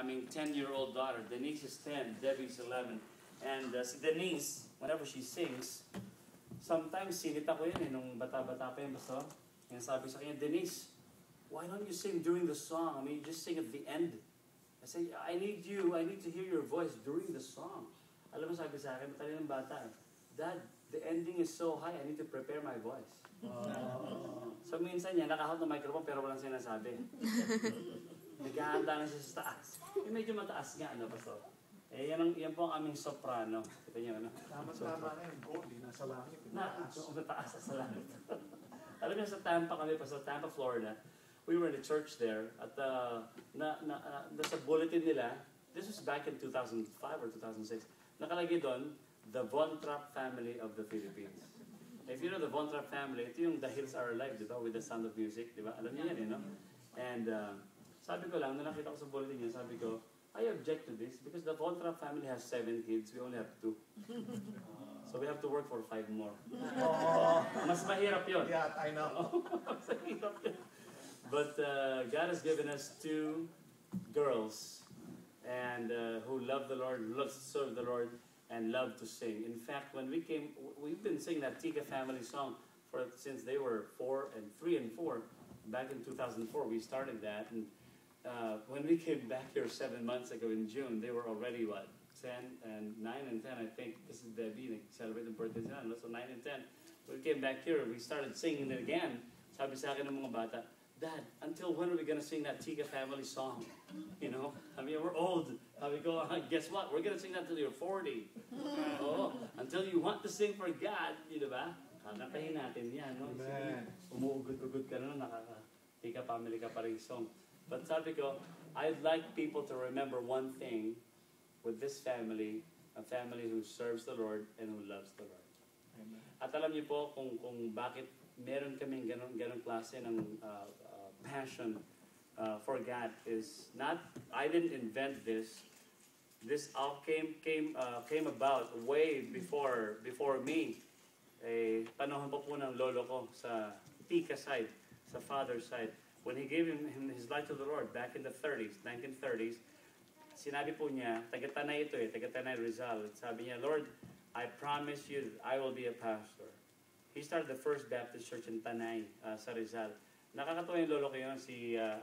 aming 10-year-old daughter. Denise is 10, Debbie's 11. And si Denise, whenever she sings, sometimes sinita ko yun nung bata-bata pa yun, Pastor. Yung sabi sa kanya, Denise, why don't you sing during the song? I mean, you just sing at the end. I say, I need to hear your voice during the song. Alam mo, sabi sa akin, matali ng bata eh, Dad, the ending is so high, I need to prepare my voice. So minsan niya, nakahawak ng microphone pero walang sinasabi. Naghahanda na siya sa taas. Medyo mataas nga, ano, Pastor? Yan po ang aming soprano. Kita niyo, ano? Tama na yung gold, nasa langit. Mataas sa langit. Alam niyo, sa Tampa kami, Pastor, Tampa, Florida, we were in a church there, at nasa bulletin nila, this was back in 2005 or 2006, nakalagay doon, the Von Trapp family of the Philippines. If you know the Von Trapp family, ito yung The Hills Are Alive, di ba? With the Sound of Music, di ba? Alam niyo yan, you know? And sabi ko lang, nung nakita ko sa bulletin niya, sabi ko, I object to this because the Von Trapp family has 7 kids, we only have 2. So we have to work for 5 more. Mas mahirap yun. Yeah, I know. Mas mahirap yun. But God has given us 2 girls and who love the Lord, love to serve the Lord, and love to sing. In fact, when we came, we've been singing that Tika family song since they were 3 and 4. Back in 2004, we started that. And when we came back here 7 months ago in June, they were already, 10 and 9 and 10, I think. This is Debbie, celebrating birthday sila. So 9 and 10. When we came back here, we started singing it again. Sabi sa akin ng mga bata, Dad, until when are we going to sing that Tika family song? You know? I mean, we're old. We go, guess what? We're going to sing that until you're 40. Until you want to sing for God, di ba? Kakatahin natin yan, no? Umuugod-ugod ka na, Tika family ka pa rin song. But sabi ko, I'd like people to remember one thing with this family, a family who serves the Lord and who loves the Lord. Amen. At alam niyo po kung bakit meron kaming ganong klase ng passion for God is not, I didn't invent this. This all came about way before me. Panahon pa po ng lolo ko sa Tika side, sa father's side. When he gave him his life to the Lord back in the 1930s, sinabi po niya, taga-Tanay ito taga-Tanay Rizal. Sabi niya, Lord, I promise you that I will be a pastor. He started the First Baptist Church in Tanay, sa Rizal. Nakakatawa yung lolo ko yun,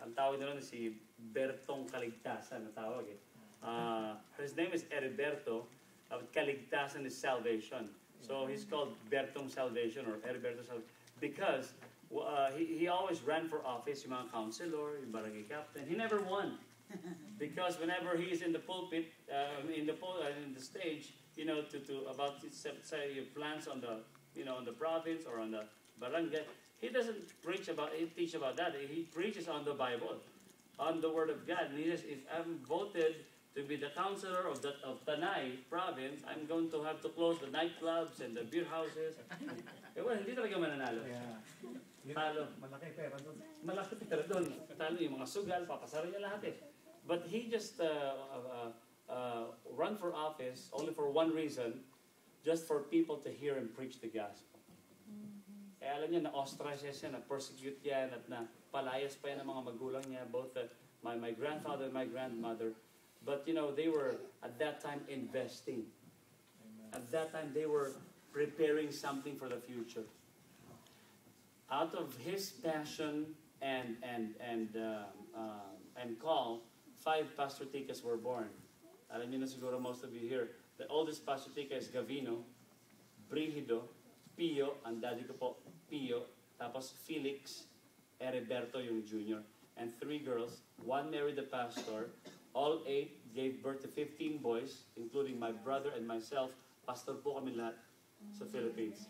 ang tawag nila si Bertong Kaligtasan, na tawag eh. His name is Heriberto, Kaligtasan is salvation. So he's called Bertong Salvation or Heriberto Salvation because he always ran for office, yung mga councilor, yung barangay captain. He never won. Because whenever he is in the pulpit, in the stage, you know, about say your plans on the, you know, on the province or on the barangay, he doesn't teach about that. He preaches on the Bible, on the Word of God. And he says, if I'm voted to be the counselor of Tanay province, I'm going to have to close the nightclubs and the beer houses. Well, hindi talaga mananalo. Yeah. Talo. Malaki pera doon. Malaki pera doon. Talo yung mga sugal, papasara niya lahat eh. But he just run for office only for one reason, just for people to hear him preach the gospel. Alam niya, na-ostracize siya, na-persecute yan, at na-palayas pa yan ng mga magulang niya, both my grandfather and my grandmother. But, you know, they were, at that time, investing. Amen. At that time, they were preparing something for the future. Out of his passion and call, 5 Pastor Tikas were born. Alam niyo na siguro most of you here. The oldest Pastor Tika is Gavino, Brigido, Pio, ang daddy ko po, Pio, tapos Felix, Heriberto yung junior, and 3 girls. 1 married the pastor. All 8 gave birth to 15 boys, including my brother and myself. Pastor po kami lahat sa Philippines.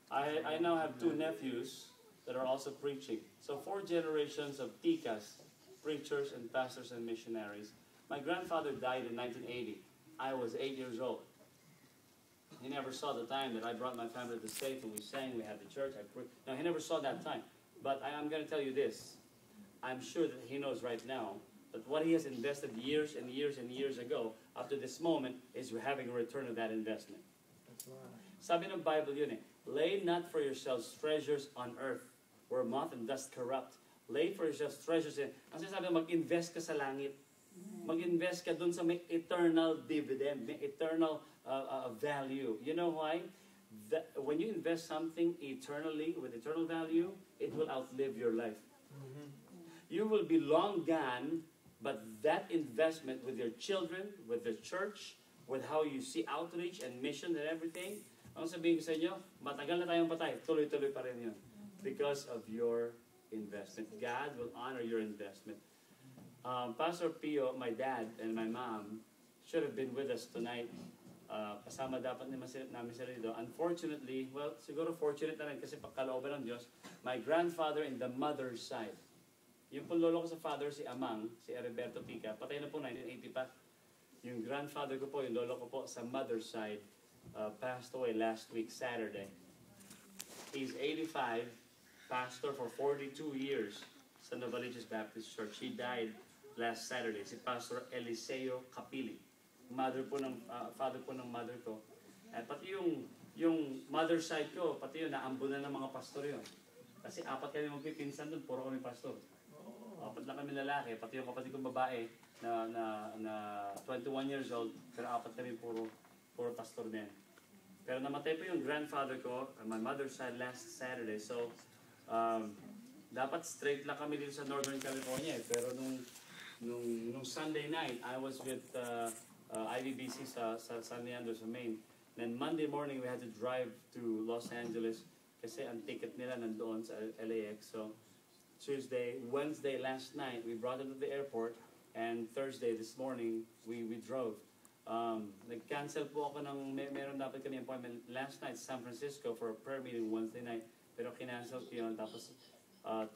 I now have 2 nephews that are also preaching. So 4 generations of Tikas, preachers and pastors and missionaries. My grandfather died in 1980. I was 8 years old. He never saw the time that I brought my family to the States and we sang, we had the church. No, he never saw that time. But I'm going to tell you this. I'm sure that he knows right now that what he has invested years and years and years ago, up to this moment, is having a return of that investment. That's right. Sabi ng Bible yun eh, lay not for yourselves treasures on earth, where moth and dust corrupt. Lay for yourselves treasures in. Ang sinasabi, mag-invest ka sa langit. mag-invest ka dun sa may eternal dividend, may eternal value. You know why? When you invest something eternally with eternal value, it will outlive your life. You will be long gone, but that investment with your children, with the church, with how you see outreach and mission and everything, ang sabihin ko sa inyo, matagal na tayong patay, tuloy-tuloy pa rin yun. Because of your investment. God will honor your investment. Pastor Pio, my dad, and my mom should have been with us tonight. Kasama dapat namin sila dito. Unfortunately, well, siguro fortunate na rin kasi pagkalooban ng Diyos, my grandfather in the mother's side. Yung po lolo ko sa father, si Amang, si Heriberto Pica, patay na po 1980 pa. Yung grandfather ko po, yung lolo ko po sa mother's side, passed away last week, Saturday. He's 85, pastor for 42 years sa Novaliches Baptist Church. He died last Saturday. Si Pastor Eliseo Capili. Father po ng mother ko. At pati yung mother side ko, pati yun, naambunan ng mga pastor yun. Kasi apat kami magpipinsan doon, puro kami pastor. Apat lang kami lalaki, pati yung kapatid kong babae na 21 years old, pero apat kami puro pastor din. Pero namatay po yung grandfather ko, my mother's side last Saturday. So, dapat straight lang kami dito sa Northern California. Pero nung Sunday night, I was with IBBC sa San Leandro sa Maine. Then Monday morning, we had to drive to Los Angeles kasi ang ticket nila nandoon sa LAX. So, Wednesday last night, we brought them to the airport, and Thursday this morning, we drove. Nag-cancel po ako ng, meron dapat kami appointment last night sa San Francisco for a prayer meeting Wednesday night, pero kinancel ko yun. Tapos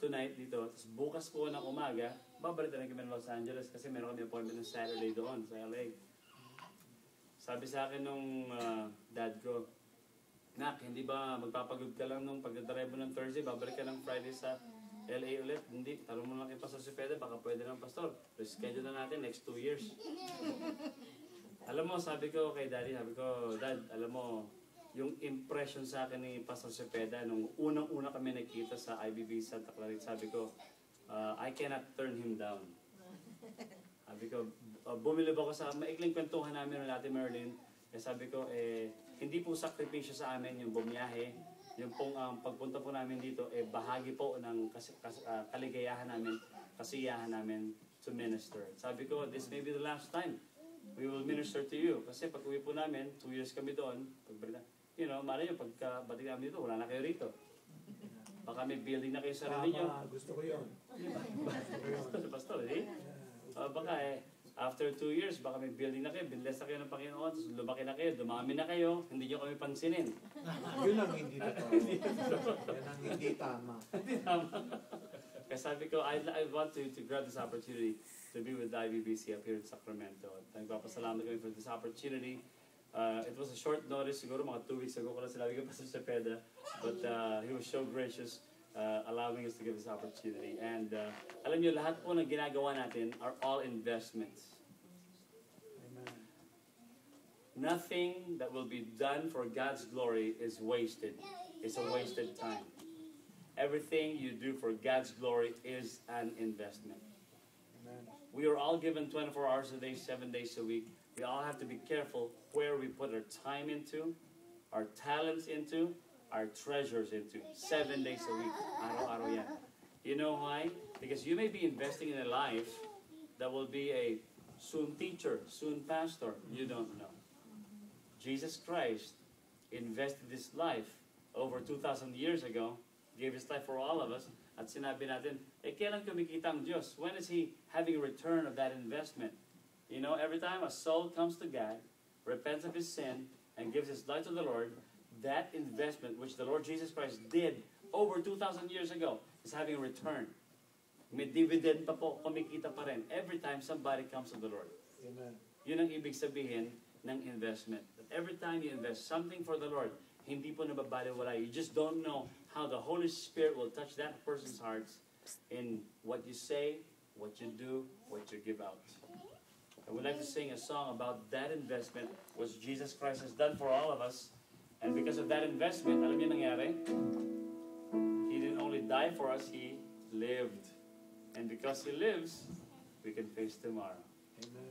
tonight dito, tapos bukas po ng umaga, babalik na kami ng Los Angeles kasi meron kami appointment ng Saturday doon sa LA. Sabi sa akin nung dad ko, Nak, hindi ba magpapagod ka lang nung pagdadrive mo ng Thursday, babalik ka ng Friday sa LA ulit? Hindi, tanong mo lang kay Pastor Cepeda, baka pwede ng pastor. Reschedule na natin next 2 years. Alam mo, sabi ko kay Daddy, Dad, alam mo, yung impression sa akin ni Pastor Cepeda, nung unang-una kami nakita sa IBB Santa Clarita, sabi ko, I cannot turn him down. Sabi ko, bumilib ako sa maikling kwentuhan namin ng Ate Merlin, sabi ko, hindi po sakripisyo sa amin yung bumiyahe. Yung pong pagpunta po namin dito, bahagi po ng kaligayahan namin, kasiyahan namin to minister. Sabi ko, this may be the last time we will minister to you. Kasi pag uwi po namin, 2 years kami doon, malay nyo, pagkabating namin dito, wala na kayo rito. Baka may building na kayo sa sarili nyo. Gusto ko yun. Pastor, baka after 2 years, baka may building na kayo, binless na kayo ng Panginoon, tapos lumaki na kayo, dumami na kayo, hindi nyo kami pansinin. Yun ang hindi totoo. Yan ang hindi tama. Hindi tama. Kaya sabi ko, I want to grab this opportunity to be with the IBBC up here in Sacramento. Nagpapasalamat kami for this opportunity. It was a short notice, siguro mga 2 weeks ago ko lang sinabi ko pa sa Cepeda, but he was so gracious allowing us to give this opportunity. And alam niyo, lahat po ng ginagawa natin are all investments. Amen. Nothing that will be done for God's glory is wasted. It's a wasted time. Everything you do for God's glory is an investment. Amen. We are all given 24 hours a day, 7 days a week. We all have to be careful where we put our time into, our talents into, our treasures into. 7 days a week. Araw-araw yan. You know why? Because you may be investing in a life that will be a soon teacher, soon pastor. You don't know. Jesus Christ invested his life over 2,000 years ago, gave his life for all of us, at sinabi natin, kailan kumikita ang Diyos? When is He having a return of that investment? You know, every time a soul comes to God, repents of his sin, and gives his life to the Lord, that investment which the Lord Jesus Christ did over 2,000 years ago is having a return. May dividend pa po, kumikita pa rin every time somebody comes to the Lord. Amen. Yun ang ibig sabihin ng investment. That every time you invest something for the Lord, hindi po nababaliwala. You just don't know how the Holy Spirit will touch that person's hearts in what you say, what you do, what you give out. I would like to sing a song about that investment which Jesus Christ has done for all of us. And because of that investment, alam niyo nangyari? He didn't only die for us, He lived. And because He lives, we can face tomorrow. Amen.